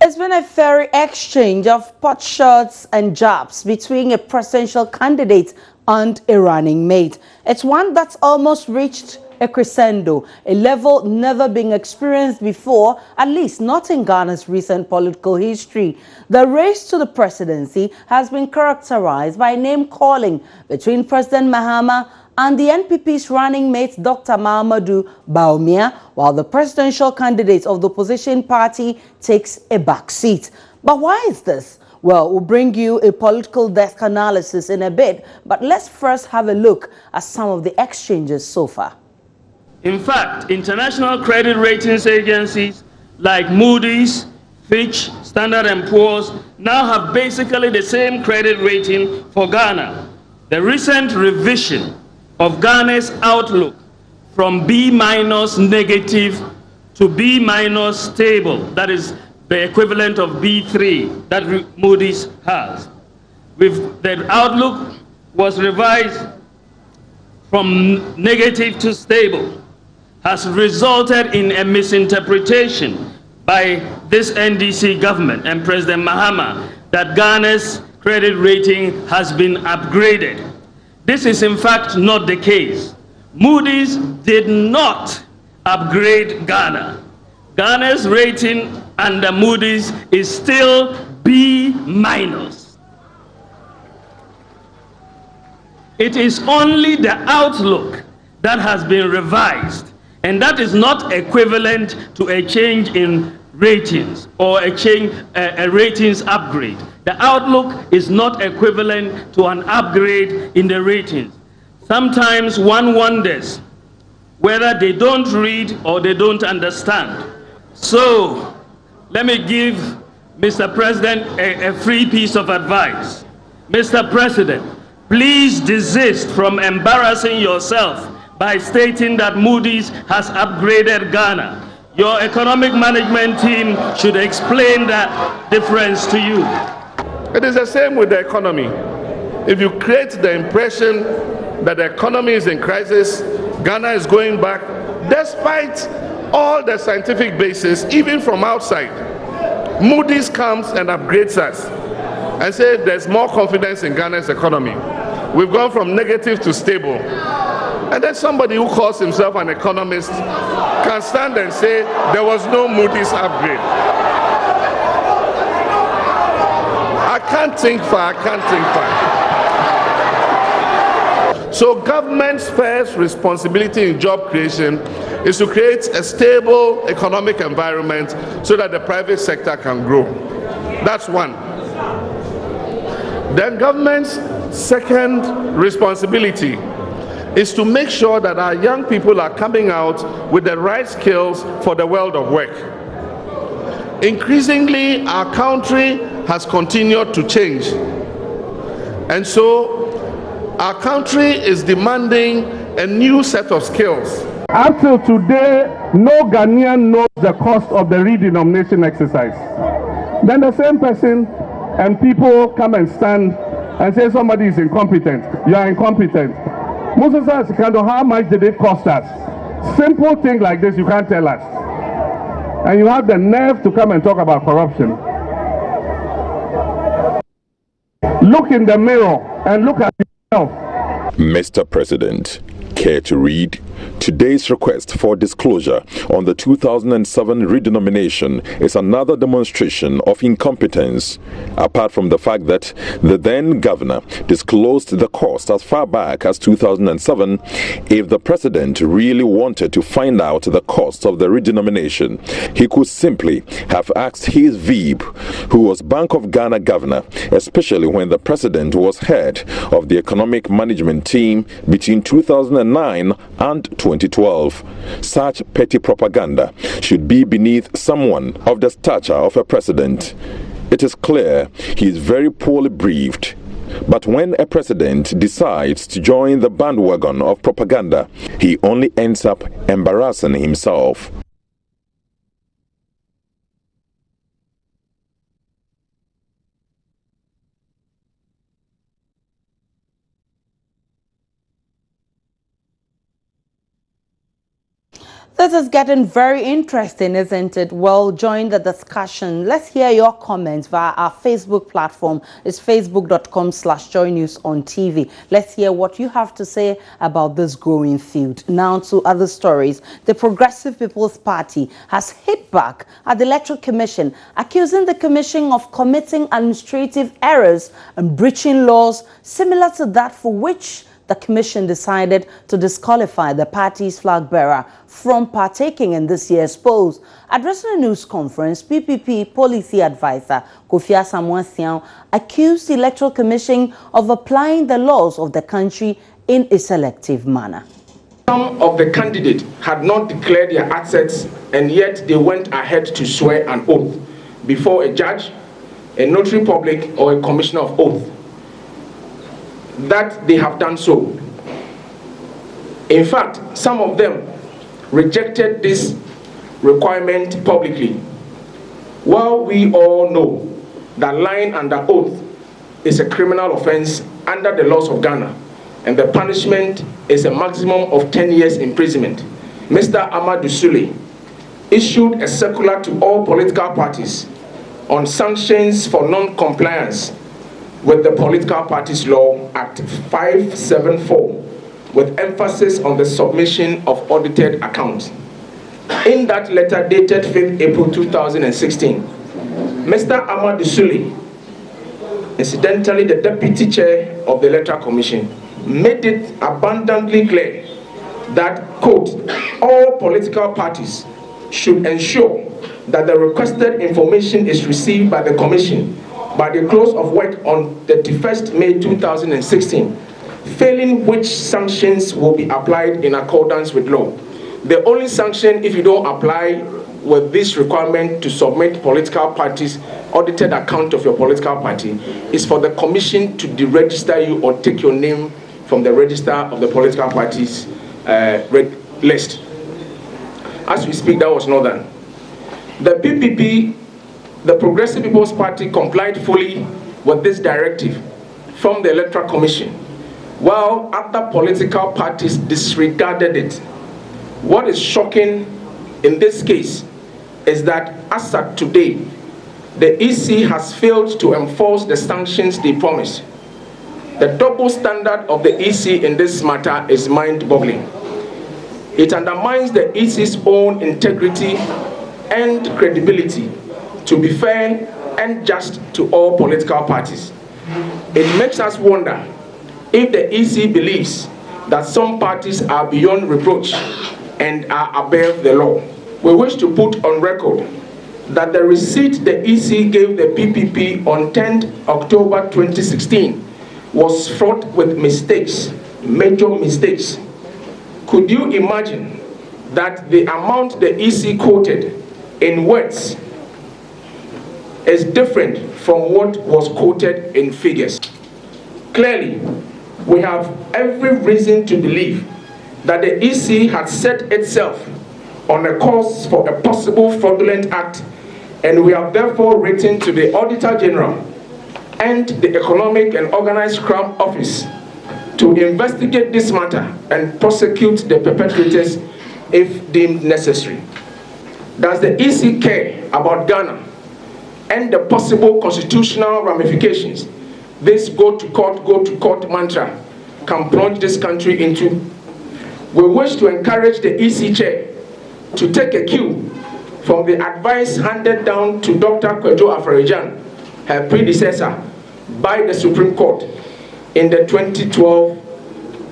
It's been a fiery exchange of potshots and jabs between a presidential candidate and a running mate. It's one that's almost reached a crescendo, a level never been experienced before, at least not in Ghana's recent political history. The race to the presidency has been characterized by name-calling between President Mahama and the NPP's running mate Dr. Mahamudu Bawumia, while the presidential candidate of the opposition party takes a back seat. But why is this? Well, we'll bring you a political desk analysis in a bit, but let's first have a look at some of the exchanges so far. In fact, international credit ratings agencies like Moody's, Fitch, Standard & Poor's now have basically the same credit rating for Ghana. The recent revision of Ghana's outlook from B- negative to B- stable, that is the equivalent of B3 that Moody's has. The outlook was revised from negative to stable, has resulted in a misinterpretation by this NDC government and President Mahama that Ghana's credit rating has been upgraded. This is in fact not the case. Moody's did not upgrade Ghana. Ghana's rating under Moody's is still B-. It is only the outlook that has been revised, and that is not equivalent to a change in ratings or a ratings upgrade. The outlook is not equivalent to an upgrade in the ratings. Sometimes one wonders whether they don't read or they don't understand. So let me give Mr. President a free piece of advice. Mr. President, please desist from embarrassing yourself by stating that Moody's has upgraded Ghana. Your economic management team should explain that difference to you. It is the same with the economy. If you create the impression that the economy is in crisis, Ghana is going back, despite all the scientific basis, even from outside, Moody's comes and upgrades us and says there's more confidence in Ghana's economy. We've gone from negative to stable. And then somebody who calls himself an economist can stand and say there was no Moody's upgrade. I can't think far. So government's first responsibility in job creation is to create a stable economic environment so that the private sector can grow. That's one. Then government's second responsibility is to make sure that our young people are coming out with the right skills for the world of work. Increasingly, our country has continued to change. And so, our country is demanding a new set of skills. Until today, no Ghanaian knows the cost of the redenomination exercise. Then the same person and people come and stand and say somebody is incompetent. You are incompetent. Moses Sikando, how much did it cost us? Simple thing like this, you can't tell us. And you have the nerve to come and talk about corruption. Look in the mirror and look at yourself. Mr. President, care to read? Today's request for disclosure on the 2007 redenomination is another demonstration of incompetence, apart from the fact that the then governor disclosed the cost as far back as 2007. If the president really wanted to find out the cost of the redenomination, he could simply have asked his VP, who was Bank of Ghana governor, especially when the president was head of the economic management team between 2009 and 2012. Such petty propaganda should be beneath someone of the stature of a president. It is clear he is very poorly briefed. But when a president decides to join the bandwagon of propaganda, he only ends up embarrassing himself. This is getting very interesting, isn't it? Well, join the discussion. Let's hear your comments via our Facebook platform. It's facebook.com/joynewsontv. Let's hear what you have to say about this growing field. Now to other stories. The Progressive People's Party has hit back at the Electoral Commission, accusing the Commission of committing administrative errors and breaching laws similar to that for which the Commission decided to disqualify the party's flag bearer from partaking in this year's polls. Addressing a news conference, PPP Policy Advisor Kofi Asamoah accused the Electoral Commission of applying the laws of the country in a selective manner. Some of the candidates had not declared their assets, and yet they went ahead to swear an oath before a judge, a notary public, or a commissioner of oath that they have done so. In fact, some of them rejected this requirement publicly. While we all know that lying under oath is a criminal offense under the laws of Ghana, and the punishment is a maximum of 10 years imprisonment, Mr. Amadou Sule issued a circular to all political parties on sanctions for non-compliance with the Political Parties Law Act 574, with emphasis on the submission of audited accounts. In that letter dated 5th April 2016, Mr. Amadou Sule, incidentally the Deputy Chair of the Electoral Commission, made it abundantly clear that, quote, all political parties should ensure that the requested information is received by the Commission by the close of work on 31st May 2016, failing which sanctions will be applied in accordance with law. The only sanction if you don't apply with this requirement to submit political parties audited account of your political party is for the Commission to deregister you or take your name from the register of the political parties list. As we speak, that was not done. The PPP, the Progressive People's Party, complied fully with this directive from the Electoral Commission, while other political parties disregarded it. What is shocking in this case is that as of today, the EC has failed to enforce the sanctions they promised. The double standard of the EC in this matter is mind-boggling. It undermines the EC's own integrity and credibility to be fair and just to all political parties. It makes us wonder if the EC believes that some parties are beyond reproach and are above the law. We wish to put on record that the receipt the EC gave the PPP on 10th October 2016 was fraught with mistakes, major mistakes. Could you imagine that the amount the EC quoted in words is different from what was quoted in figures? Clearly, we have every reason to believe that the EC had set itself on a course for a possible fraudulent act, and we have therefore written to the Auditor General and the Economic and Organized Crime Office to investigate this matter and prosecute the perpetrators if deemed necessary. Does the EC care about Ghana and the possible constitutional ramifications this go to court mantra can plunge this country into? We wish to encourage the EC chair to take a cue from the advice handed down to Dr. Kwadwo Afarajan, her predecessor, by the Supreme Court in the 2012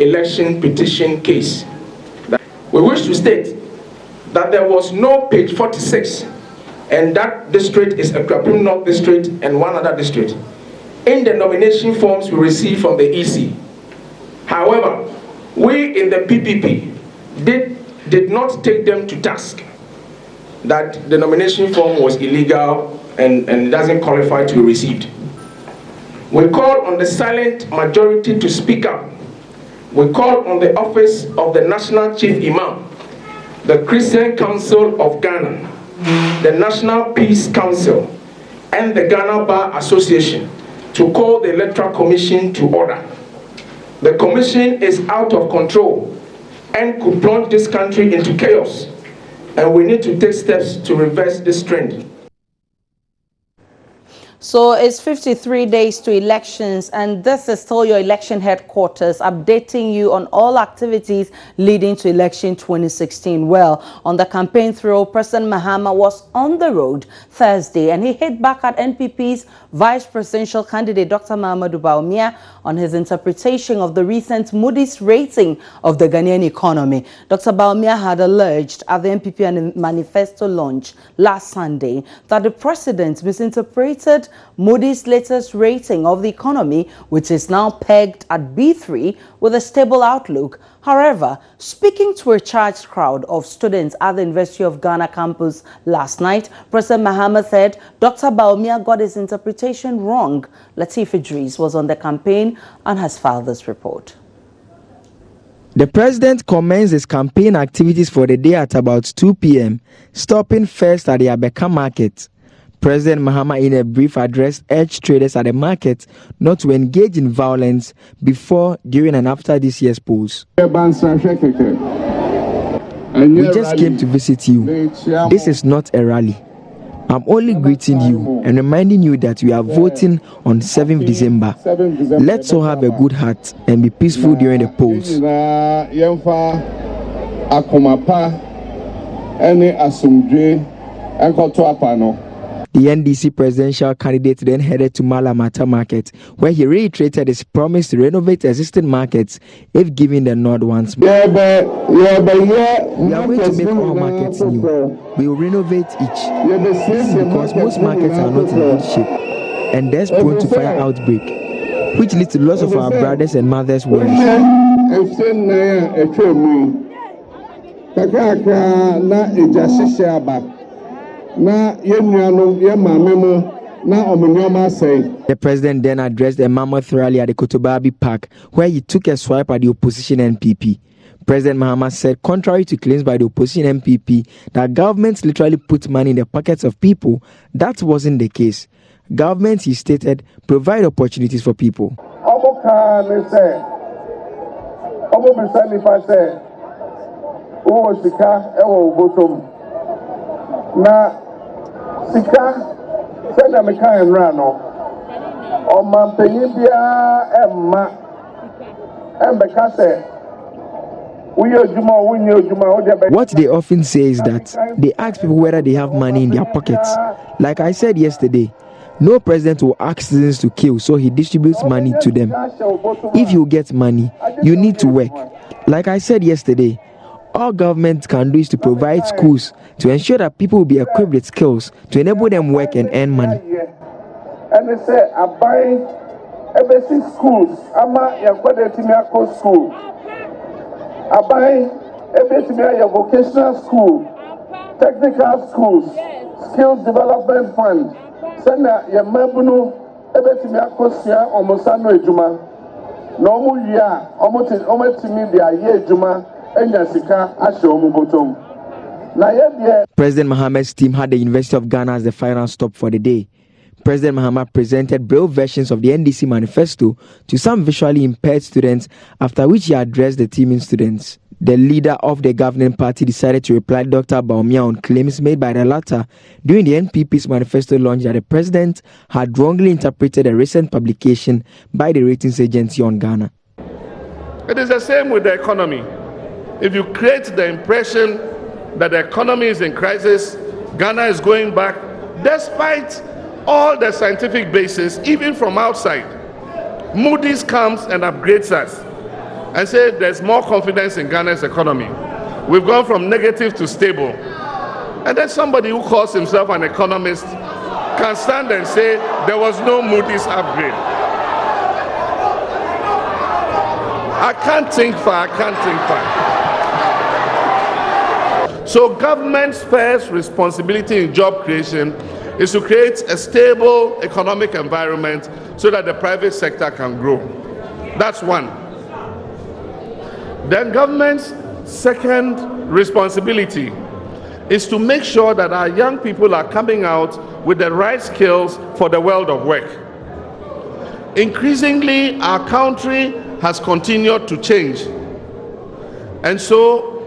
election petition case. We wish to state that there was no page 46, and that district is Akwapim North District and one other district, in the nomination forms we received from the EC. However, we in the PPP did not take them to task that the nomination form was illegal and doesn't qualify to be received. We call on the silent majority to speak up. We call on the office of the National Chief Imam, the Christian Council of Ghana, the National Peace Council, and the Ghana Bar Association to call the Electoral Commission to order. The Commission is out of control and could plunge this country into chaos and we need to take steps to reverse this trend. So it's 53 days to elections, and this is still your election headquarters updating you on all activities leading to election 2016. Well, on the campaign trail, President Mahama was on the road Thursday, and he hit back at NPP's vice presidential candidate Dr. Mahama Bawumia on his interpretation of the recent Moody's rating of the Ghanaian economy. Dr. Bawumia had alleged at the NPP manifesto launch last Sunday that the president misinterpreted Moody's latest rating of the economy, which is now pegged at B3 with a stable outlook. However, speaking to a charged crowd of students at the University of Ghana campus last night, President Mahama said Dr. Bawumia got his interpretation wrong. Latif Idris was on the campaign and has filed this report. The president commenced his campaign activities for the day at about 2 p.m., stopping first at the Abeka market. President Mahama, in a brief address, urged traders at the market not to engage in violence before, during, and after this year's polls. We just came to visit you. This is not a rally. I'm only greeting you and reminding you that we are voting on 7th December. Let's all have a good heart and be peaceful during the polls. The NDC presidential candidate then headed to Malamata market, where he reiterated his promise to renovate existing markets if given the nod once more. We are going to make all markets new. We will renovate each. This is because most markets are not in good shape and they're prone to fire outbreak, which leads to loss of our brothers and mothers' world. The president then addressed a mammoth rally at the Kotobabi Park, where he took a swipe at the opposition NPP. President Mahama said, contrary to claims by the opposition NPP that governments literally put money in the pockets of people, that wasn't the case. Governments, he stated, provide opportunities for people. Sika sɛnea meka nwura no ɔmanpanyin biara ɛmma ɛmbɛka sɛ woyɛ adwuma o wonyɛ adwuma o de. What they often say is that they ask people whether they have money in their pockets. Like I said yesterday, no president will ask citizens to kill, so he distributes money to them. If you get money, you need to work. Like I said yesterday, all government can do is to provide schools to ensure that people will be equipped with skills to enable them work and earn money. And they say, I buy every schools, ama your school. I buy every vocational school, technical schools, skills development fund. Send your member every almost ejuma. No more year, almost ejuma. President Mahama's team had the University of Ghana as the final stop for the day. President Mahama presented braille versions of the NDC manifesto to some visually impaired students, after which he addressed the teaming students. The leader of the governing party decided to reply to Dr. Bawumia on claims made by the latter during the NPP's manifesto launch that the president had wrongly interpreted a recent publication by the ratings agency on Ghana. It is the same with the economy. If you create the impression that the economy is in crisis, Ghana is going back, despite all the scientific basis, even from outside, Moody's comes and upgrades us and says there's more confidence in Ghana's economy. We've gone from negative to stable. And then somebody who calls himself an economist can stand and say there was no Moody's upgrade. I can't think far. So government's first responsibility in job creation is to create a stable economic environment so that the private sector can grow. That's one. Then government's second responsibility is to make sure that our young people are coming out with the right skills for the world of work. Increasingly, our country has continued to change. And so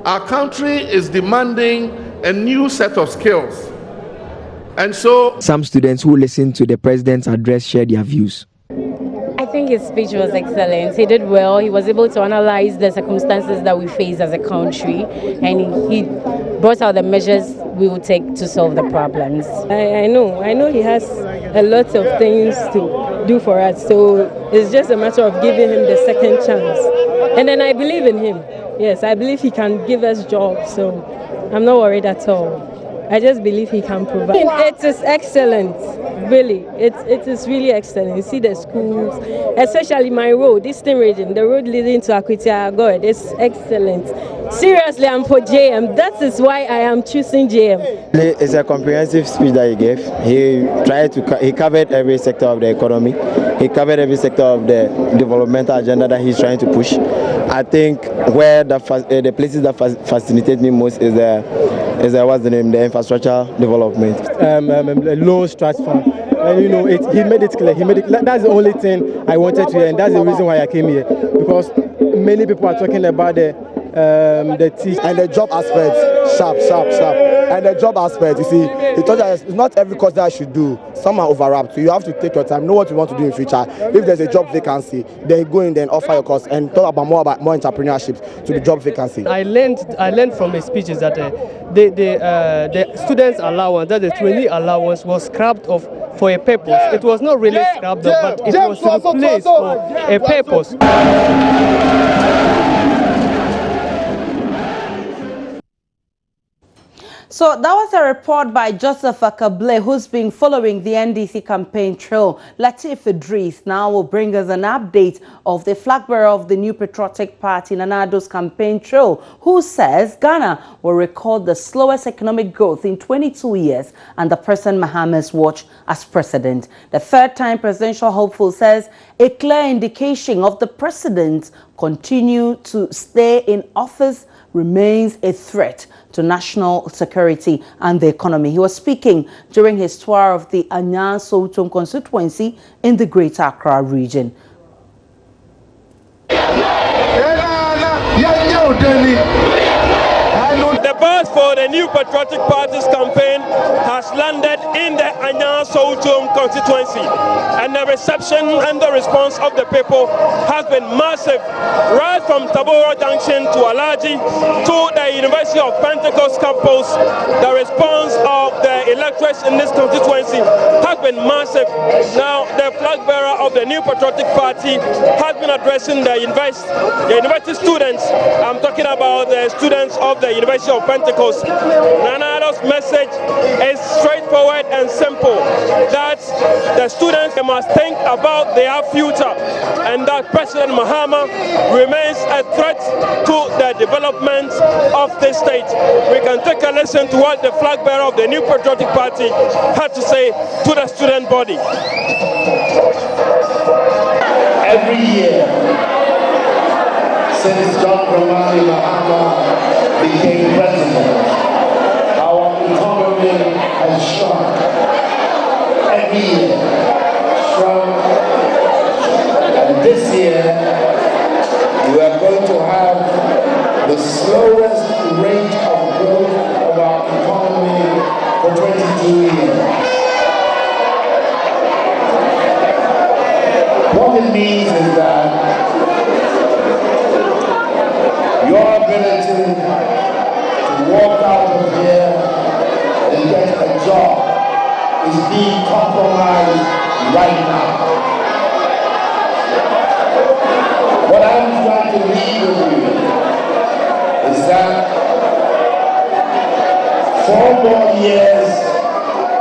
Our country is demanding a new set of skills. And so some students who listened to the president's address shared their views. I think his speech was excellent. He did well. He was able to analyze the circumstances that we face as a country, and he brought out the measures we will take to solve the problems. I know he has a lot of things to do for us, so it's just a matter of giving him the second chance. And then I believe in him. Yes, I believe he can give us jobs, so I'm not worried at all. I just believe he can provide. It is excellent, really. It is really excellent. You see the schools, especially my road, Eastern region, the road leading to Akwitia, God, it's excellent. Seriously, I'm for JM. That is why I am choosing JM. It's a comprehensive speech that he gave. He covered every sector of the economy. He covered every sector of the developmental agenda that he's trying to push. I think where the places that fascinate me most is the infrastructure development. Loans trust fund. And he made it clear. That's the only thing I wanted to hear, and that's the reason why I came here, because many people are talking about the teach and the job aspect, sharp. And the job aspect, you see, he told us it's not every course that I should do. Some are overwrapped, so you have to take your time, know what you want to do in future. If there's a job vacancy, then go in, then offer your course and talk about more entrepreneurship to the job vacancy. I learned from his speeches that the students' allowance, that the trainee allowance was scrapped off for a purpose. It was not really scrapped off, but it was replaced for a purpose. So that was a report by Joseph Akable, who's been following the NDC campaign trail. Latif Idris now will bring us an update of the flag bearer of the New Patriotic Party, Nana Akufo-Addo's campaign trail, who says Ghana will record the slowest economic growth in 22 years under President Mahama's watch as president. The third-time presidential hopeful says a clear indication of the president continue to stay in office remains a threat to national security and the economy. He was speaking during his tour of the Anyan Soutum constituency in the Greater Accra region. The bus for the New Patriotic Party's campaign has landed in the Anyan Soutum constituency, and the reception and the response of the people has been massive, right from Tabora Junction to Alaji to the University of Pentecost campus. The response of the electorates in this constituency has been massive. Now, the flag bearer of the New Patriotic Party has been addressing the university students. I'm talking about the students of the University of Pentecost. Nana Akufo-Addo's message is straightforward and simple, that the students must think about their future, and that President Mahama remains a threat to the development of this state. We can take a listen to what the flag bearer of the New Patriotic Party had to say to the student body. Every year since John Mahama became president, our economy has shrunk. Every year, shrunk. And this year, we are going to have the slowest rate of growth of our economy for 22 years. What it means is that your ability to walk out of here and get a job is being compromised right now. What I'm trying to leave with you is that 4 more years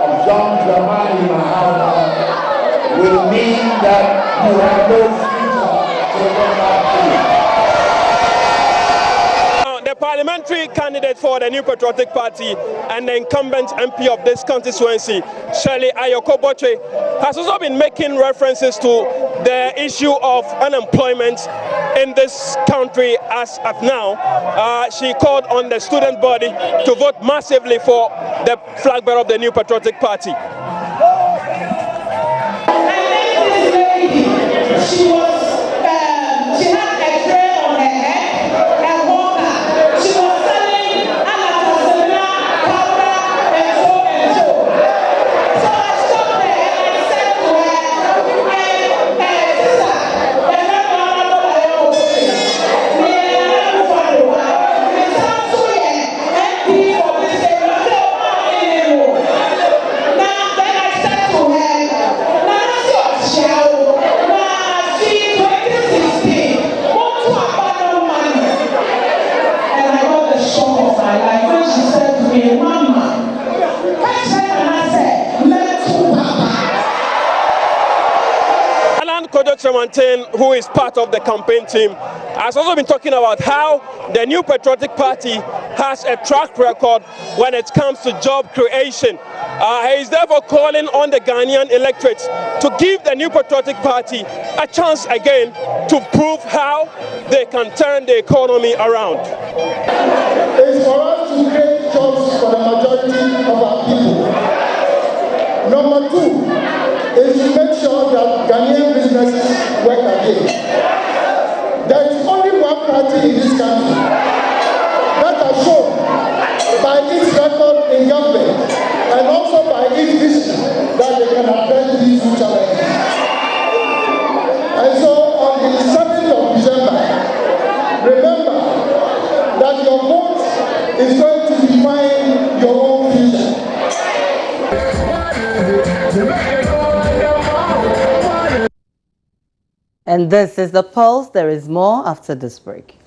of John Dramani Mahama will mean that you have no future to go back to. The parliamentary candidate for the New Patriotic Party and the incumbent MP of this constituency, Shirley Ayoko-Botwe, has also been making references to the issue of unemployment in this country as of now. She called on the student body to vote massively for the flag bearer of the New Patriotic Party. She had a tray on her head, a walker. She was me one man. Catch them and I say, let's go back. Alan Kojo Tremantin, who is part of the campaign team, has also been talking about how the New Patriotic Party has a track record when it comes to job creation. He is therefore calling on the Ghanaian electorate to give the New Patriotic Party a chance again to prove how they can turn the economy around. It's for us to create jobs for the majority of our people. Number two is to make sure that Ghanaian businesses work again. There is only one party in this country that has shown by its record in government and also by its vision that they can address these two challenges. And so on the 7th of December, remember that your vote is going to define your own future. And this is The Pulse. There is more after this break.